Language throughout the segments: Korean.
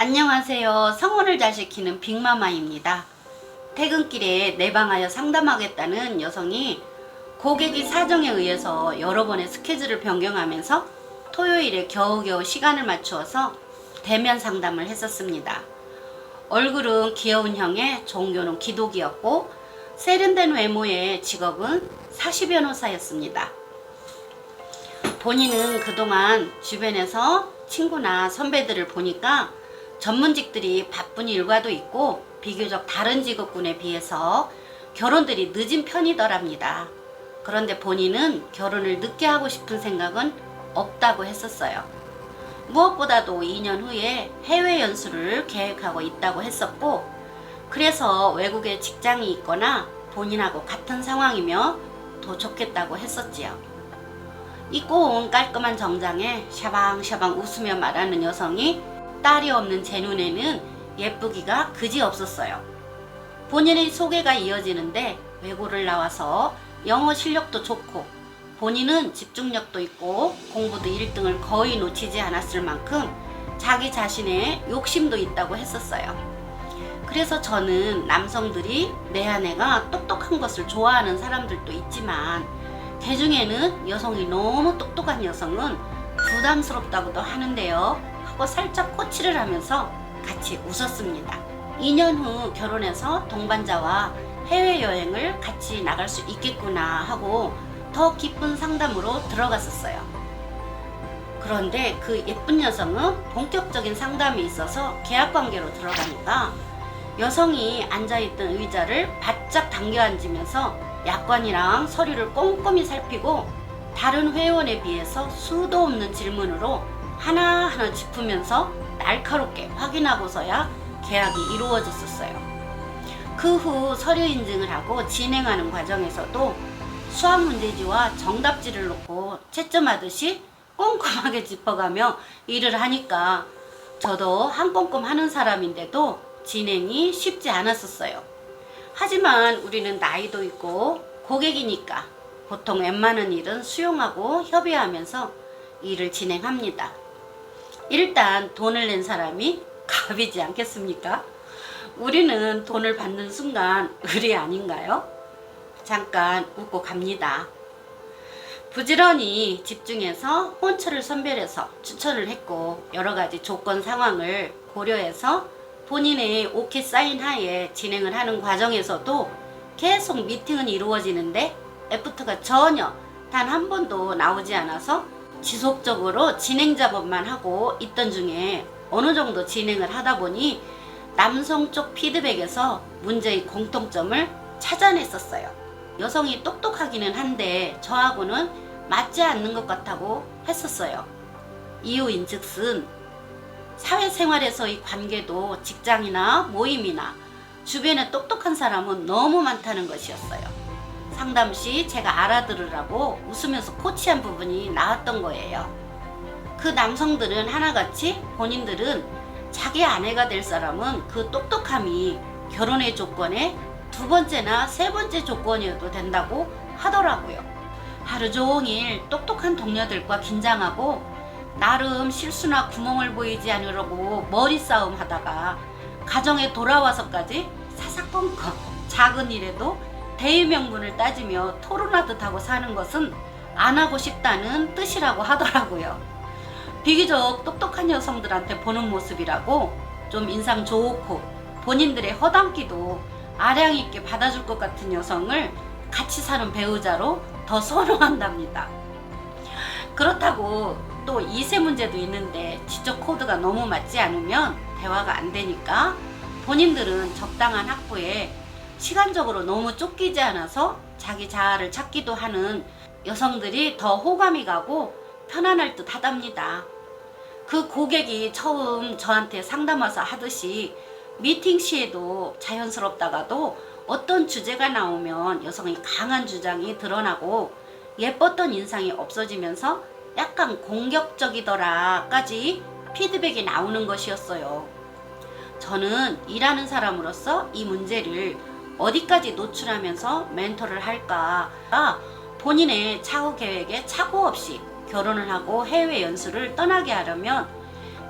안녕하세요. 성혼을 잘 시키는 빅마마입니다. 퇴근길에 내방하여 상담하겠다는 여성이 고객이 사정에 의해서 여러 번의 스케줄을 변경하면서 토요일에 겨우겨우 시간을 맞추어서 대면 상담을 했었습니다. 얼굴은 귀여운 형에 종교는 기독이었고 세련된 외모의 직업은 사시 변호사였습니다. 본인은 그동안 주변에서 친구나 선배들을 보니까 전문직들이 바쁜 일과도 있고 비교적 다른 직업군에 비해서 결혼들이 늦은 편이더랍니다. 그런데 본인은 결혼을 늦게 하고 싶은 생각은 없다고 했었어요. 무엇보다도 2년 후에 해외 연수를 계획하고 있다고 했었고, 그래서 외국에 직장이 있거나 본인하고 같은 상황이며 더 좋겠다고 했었지요. 입고 온 깔끔한 정장에 샤방샤방 웃으며 말하는 여성이 딸이 없는 제 눈에는 예쁘기가 그지 없었어요. 본인의 소개가 이어지는데 외고를 나와서 영어 실력도 좋고 본인은 집중력도 있고 공부도 1등을 거의 놓치지 않았을 만큼 자기 자신의 욕심도 있다고 했었어요. 그래서 저는 남성들이 내 아내가 똑똑한 것을 좋아하는 사람들도 있지만 그 중에는 여성이 너무 똑똑한 여성은 부담스럽다고도 하는데요 하고 살짝 코치를 하면서 같이 웃었습니다. 2년 후 결혼해서 동반자와 해외여행을 같이 나갈 수 있겠구나 하고 더 깊은 상담으로 들어갔었어요. 그런데 그 예쁜 여성은 본격적인 상담이 있어서 계약관계로 들어가니까 여성이 앉아있던 의자를 바짝 당겨 앉으면서 약관이랑 서류를 꼼꼼히 살피고 다른 회원에 비해서 수도 없는 질문으로 하나하나 짚으면서 날카롭게 확인하고서야 계약이 이루어졌었어요. 그 후 서류 인증을 하고 진행하는 과정에서도 수학 문제지와 정답지를 놓고 채점하듯이 꼼꼼하게 짚어가며 일을 하니까 저도 한 꼼꼼 하는 사람인데도 진행이 쉽지 않았었어요. 하지만 우리는 나이도 있고 고객이니까 보통 웬만한 일은 수용하고 협의하면서 일을 진행합니다. 일단 돈을 낸 사람이 갑이지 않겠습니까? 우리는 돈을 받는 순간 의리 아닌가요? 잠깐 웃고 갑니다. 부지런히 집중해서 혼처를 선별해서 추천을 했고 여러 가지 조건 상황을 고려해서 본인의 오케이 사인 하에 진행을 하는 과정에서도 계속 미팅은 이루어지는데 애프터가 전혀 단 한 번도 나오지 않아서 지속적으로 진행 작업만 하고 있던 중에 어느 정도 진행을 하다 보니 남성 쪽 피드백에서 문제의 공통점을 찾아냈었어요. 여성이 똑똑하기는 한데 저하고는 맞지 않는 것 같다고 했었어요. 이유인즉슨 사회생활에서의 관계도 직장이나 모임이나 주변에 똑똑한 사람은 너무 많다는 것이었어요. 상담 시 제가 알아들으라고 웃으면서 코치한 부분이 나왔던 거예요. 그 남성들은 하나같이 본인들은 자기 아내가 될 사람은 그 똑똑함이 결혼의 조건의 두 번째나 세 번째 조건이어도 된다고 하더라고요. 하루 종일 똑똑한 동료들과 긴장하고 나름 실수나 구멍을 보이지 않으려고 머리 싸움 하다가 가정에 돌아와서까지 사사건건 작은 일에도 대의 명분을 따지며 토론하듯 하고 사는 것은 안 하고 싶다는 뜻이라고 하더라고요. 비교적 똑똑한 여성들한테 보는 모습이라고 좀 인상 좋고 본인들의 허당기도 아량 있게 받아줄 것 같은 여성을 같이 사는 배우자로 더 선호한답니다. 그렇다고 또 2세 문제도 있는데 지적 코드가 너무 맞지 않으면 대화가 안 되니까 본인들은 적당한 확보에 시간적으로 너무 쫓기지 않아서 자기 자아를 찾기도 하는 여성들이 더 호감이 가고 편안할 듯 하답니다. 그 고객이 처음 저한테 상담 와서 하듯이 미팅 시에도 자연스럽다가도 어떤 주제가 나오면 여성의 강한 주장이 드러나고 예뻤던 인상이 없어지면서 약간 공격적이더라까지 피드백이 나오는 것이었어요. 저는 일하는 사람으로서 이 문제를 어디까지 노출하면서 멘토를 할까 본인의 차후 계획에 착오 없이 결혼을 하고 해외 연수를 떠나게 하려면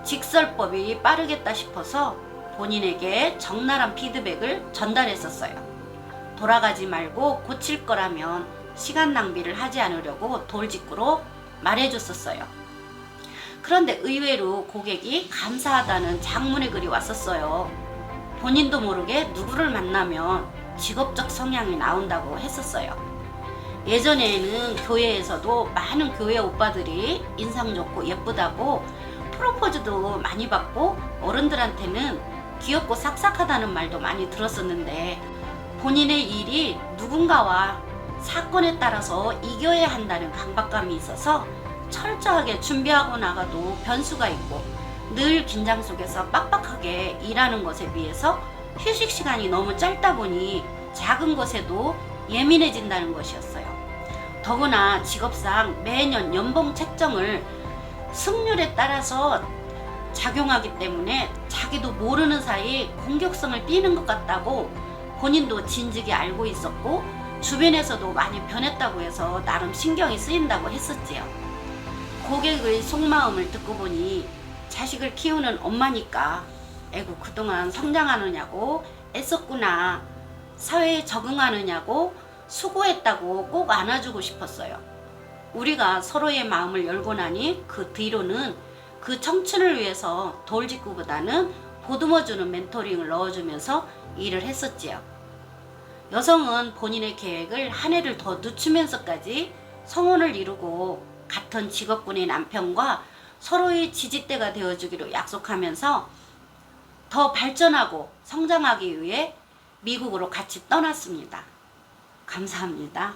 직설법이 빠르겠다 싶어서 본인에게 적나라한 피드백을 전달했었어요. 돌아가지 말고 고칠 거라면 시간 낭비를 하지 않으려고 돌직구로 말해줬었어요. 그런데 의외로 고객이 감사하다는 장문의 글이 왔었어요. 본인도 모르게 누구를 만나면 직업적 성향이 나온다고 했었어요. 예전에는 교회에서도 많은 교회 오빠들이 인상 좋고 예쁘다고 프로포즈도 많이 받고 어른들한테는 귀엽고 싹싹하다는 말도 많이 들었었는데, 본인의 일이 누군가와 사건에 따라서 이겨야 한다는 강박감이 있어서 철저하게 준비하고 나가도 변수가 있고 늘 긴장 속에서 빡빡하게 일하는 것에 비해서 휴식 시간이 너무 짧다 보니 작은 것에도 예민해진다는 것이었어요. 더구나 직업상 매년 연봉 책정을 승률에 따라서 작용하기 때문에 자기도 모르는 사이 공격성을 띠는 것 같다고 본인도 진즉이 알고 있었고, 주변에서도 많이 변했다고 해서 나름 신경이 쓰인다고 했었지요. 고객의 속마음을 듣고 보니 자식을 키우는 엄마니까 에구 그동안 성장하느냐고 애썼구나, 사회에 적응하느냐고 수고했다고 꼭 안아주고 싶었어요. 우리가 서로의 마음을 열고 나니 그 뒤로는 그 청춘을 위해서 돌직구보다는 보듬어주는 멘토링을 넣어주면서 일을 했었지요. 여성은 본인의 계획을 한 해를 더 늦추면서까지 성혼을 이루고 같은 직업군의 남편과 서로의 지지대가 되어주기로 약속하면서 더 발전하고 성장하기 위해 미국으로 같이 떠났습니다. 감사합니다.